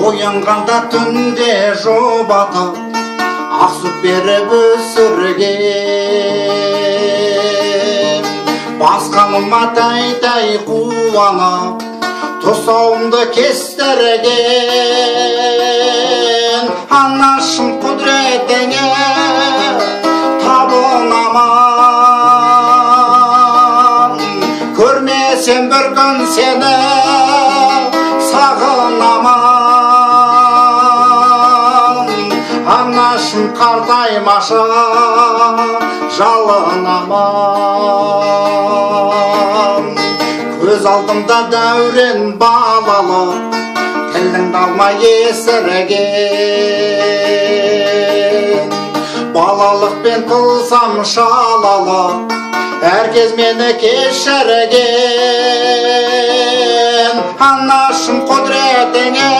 оянғанда түнде жұбатып ақ сүт беріп өсірген. Басқаныма тәй-тәй қуанып тұсауымды кестірген. Анашым құдіретіңе табынамын, көрмесем бір күн сені сағынамын. Анашым қартаймашы жалынамын. Көз алдымда дәурен балалы, тіліңді алмай есірген. Балалықпен қылсам шалалы, әркез мені кешірген. Анашым құдіретіңе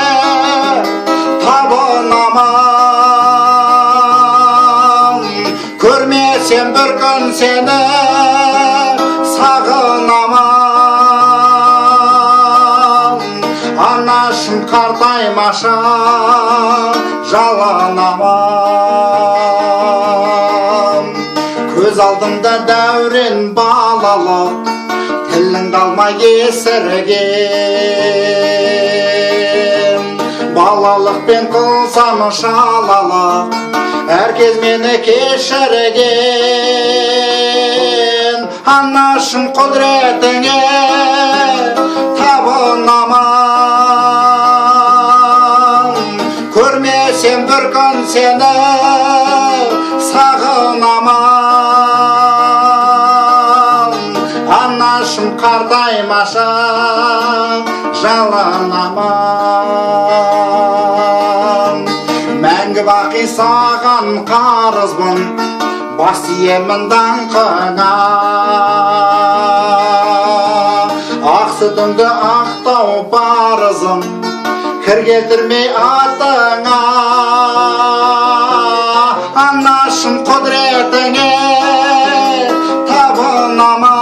табынамын, көрмесем бір күн сені сағынамын. Анашым қартаймашы жалынамын. Көз алдымда дәурен балалы, тіліңді алмай есірген. Балалықпен қылсам шалалы, әркез мені кешірген. Анашым құдіретіңе табынамын, көрмесем бір күн сені сағынамын. Анашым қартаймашы жалынамын. Мәңгі бақи саған қарызбын, бас иемін даңқыңа. Ақ сүтіңді ақтау парызым, кір келтірмей атыңа. Анашым құдіретіңе табынамын,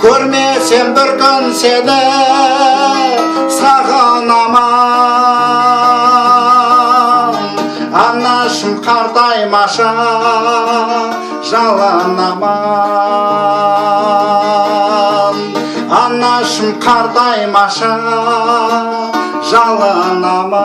көрмесем бір күн сені сағынамын. Анашым қартаймашы жалынамын. Анашым қартаймашы жалынамын.